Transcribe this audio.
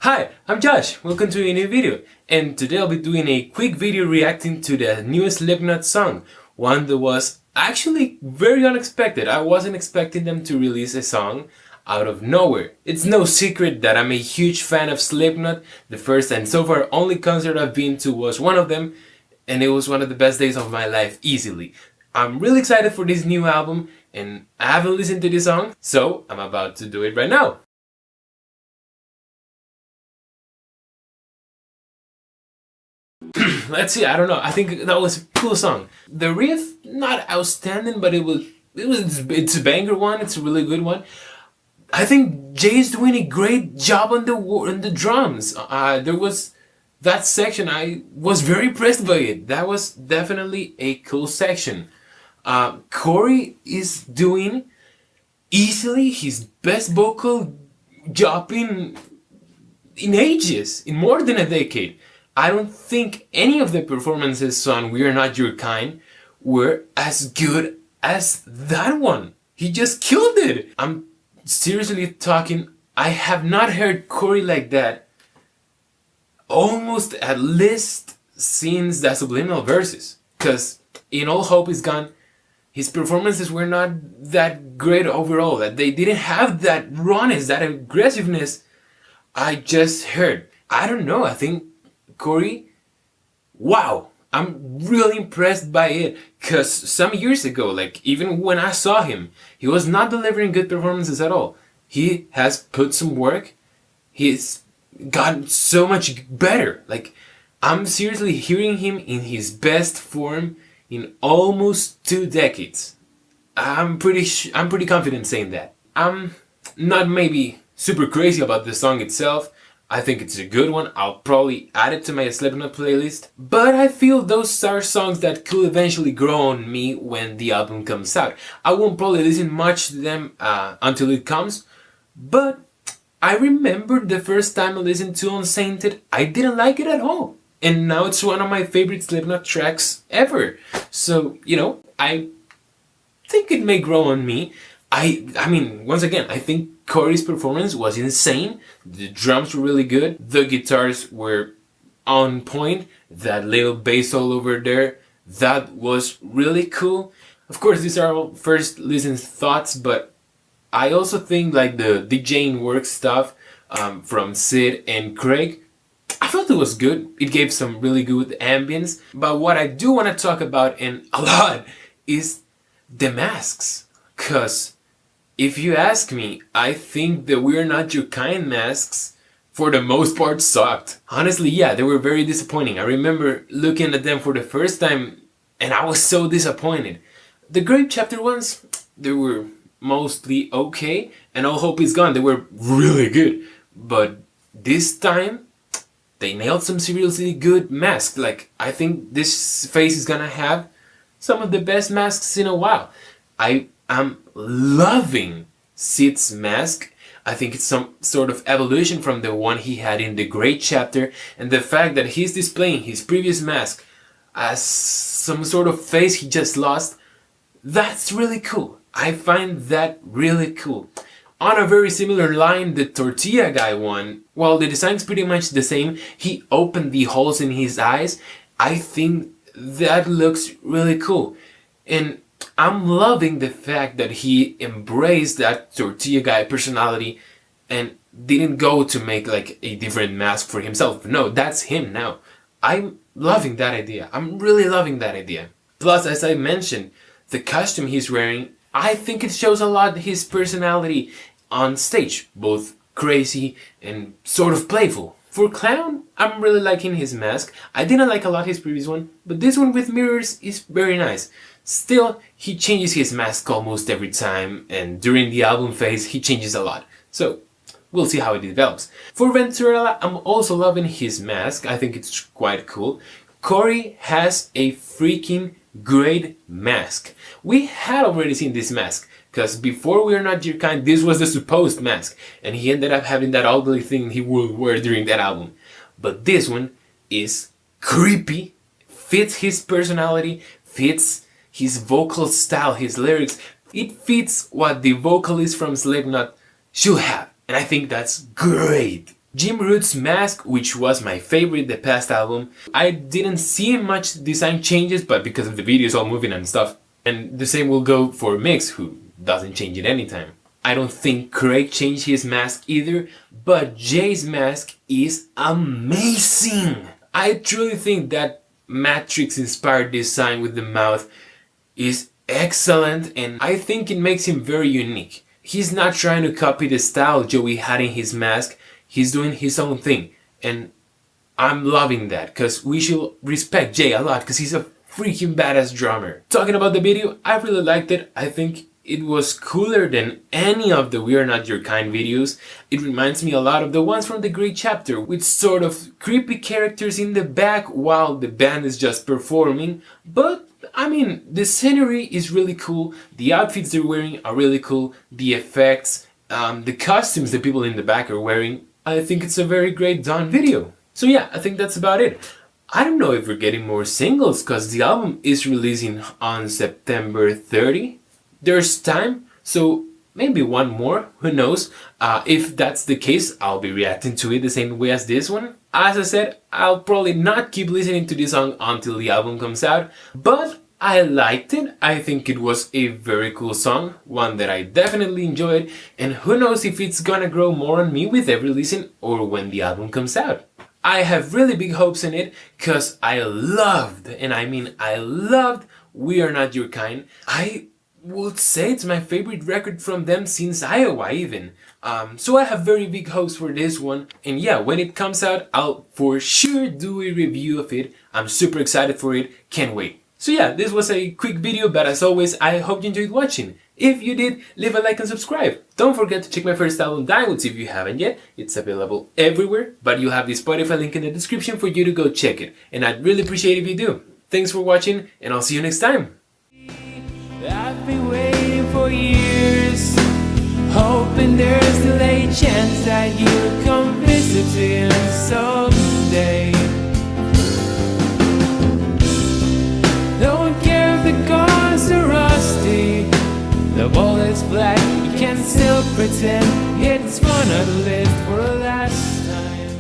Hi, I'm Josh, welcome to a new video, and today I'll be doing a quick video reacting to the newest Slipknot song, one that was actually very unexpected. I wasn't expecting them to release a song out of nowhere. It's no secret that I'm a huge fan of Slipknot. The first and so far only concert I've been to was one of them, and it was one of the best days of my life easily. I'm really excited for this new album, and I haven't listened to this song, so I'm about to do it right now. Let's see, I don't know, I think that was a cool song. The riff, not outstanding, but it's a banger one, it's a really good one. I think Jay's doing a great job on the drums. There was that section, I was very impressed by it. That was definitely a cool section. Corey is doing easily his best vocal job in ages, in more than a decade. I don't think any of the performances on We Are Not Your Kind were as good as that one. He just killed it. I'm seriously talking, I have not heard Corey like that almost at least since the Subliminal Verses. Because in All Hope Is Gone, his performances were not that great overall. That they didn't have that rawness, that aggressiveness I just heard. I don't know, I think Corey, wow, I'm really impressed by it, because some years ago, like even when I saw him, he was not delivering good performances at all. He has put some work, he's gotten so much better. Like, I'm seriously hearing him in his best form in almost 2 decades. I'm pretty confident saying that. I'm not maybe super crazy about the song itself. I think it's a good one. I'll probably add it to my Slipknot playlist. But I feel those are songs that could eventually grow on me when the album comes out. I won't probably listen much to them until it comes. But I remember the first time I listened to Unsainted, I didn't like it at all. And now it's one of my favorite Slipknot tracks ever. So, you know, I think it may grow on me. I mean, once again, I think Corey's performance was insane. The drums were really good. The guitars were on point. That little bass all over there, that was really cool. Of course, these are all first listen thoughts, but I also think like the DJing work stuff from Sid and Craig, I felt it was good. It gave some really good ambience. But what I do want to talk about, and a lot, is the masks. Because if you ask me, I think the We're Not Your Kind masks, for the most part, sucked. Honestly, yeah, they were very disappointing. I remember looking at them for the first time, and I was so disappointed. The Grape Chapter ones, they were mostly okay, and All Hope Is Gone, they were really good. But this time, they nailed some seriously good masks. Like, I think this phase is gonna have some of the best masks in a while. I'm loving Sid's mask. I think it's some sort of evolution from the one he had in the Great Chapter, and the fact that he's displaying his previous mask as some sort of face he just lost, that's really cool. I find that really cool. On a very similar line, the Tortilla Guy one, while the design's pretty much the same, he opened the holes in his eyes. I think that looks really cool. And I'm loving the fact that he embraced that Tortilla Guy personality and didn't go to make like a different mask for himself. No, that's him now. I'm loving that idea. I'm really loving that idea. Plus, as I mentioned, the costume he's wearing, I think it shows a lot his personality on stage, both crazy and sort of playful. For Clown, I'm really liking his mask. I didn't like a lot his previous one, but this one with mirrors is very nice. Still, he changes his mask almost every time, and during the album phase he changes a lot. So, we'll see how it develops. For Venturella, I'm also loving his mask. I think it's quite cool. Corey has a freaking great mask. We had already seen this mask, because before We Are Not Your Kind, this was the supposed mask, and he ended up having that ugly thing he would wear during that album. But this one is creepy, fits his personality, fits his vocal style, his lyrics. It fits what the vocalist from Slipknot should have. And I think that's great. Jim Root's Mask, which was my favorite the past album, I didn't see much design changes, but because of the videos all moving and stuff. And the same will go for Mix, who doesn't change it anytime. I don't think Craig changed his mask either, but Jay's mask is amazing! I truly think that Matrix-inspired design with the mouth is excellent, and I think it makes him very unique. He's not trying to copy the style Joey had in his mask, he's doing his own thing, and I'm loving that, because we should respect Jay a lot, because he's a freaking badass drummer. Talking about the video, I really liked it. I think it was cooler than any of the We Are Not Your Kind videos. It reminds me a lot of the ones from The Great Chapter, with sort of creepy characters in the back while the band is just performing. But, I mean, the scenery is really cool, the outfits they're wearing are really cool, the effects, the costumes the people in the back are wearing. I think it's a very great done video. So yeah, I think that's about it. I don't know if we're getting more singles, because the album is releasing on September 30. There's time, so maybe one more, who knows. If that's the case, I'll be reacting to it the same way as this one. As I said, I'll probably not keep listening to this song until the album comes out, but I liked it. I think it was a very cool song, one that I definitely enjoyed, and who knows if it's gonna grow more on me with every listen or when the album comes out. I have really big hopes in it, cause I loved, and I mean I loved, We Are Not Your Kind. I would say it's my favorite record from them since Iowa even. So I have very big hopes for this one, and yeah, when it comes out, I'll for sure do a review of it. I'm super excited for it, can't wait. So yeah, this was a quick video, but as always, I hope you enjoyed watching. If you did, leave a like and subscribe. Don't forget to check my first album, Dynwoods, if you haven't yet. It's available everywhere, but you'll have the Spotify link in the description for you to go check it. And I'd really appreciate it if you do. Thanks for watching, and I'll see you next time. I've been waiting for years, hoping there's still a chance that you'll come visiting someday. Don't care if the guns are rusty, the bullet's black, you can still pretend it's fun to live for a last time.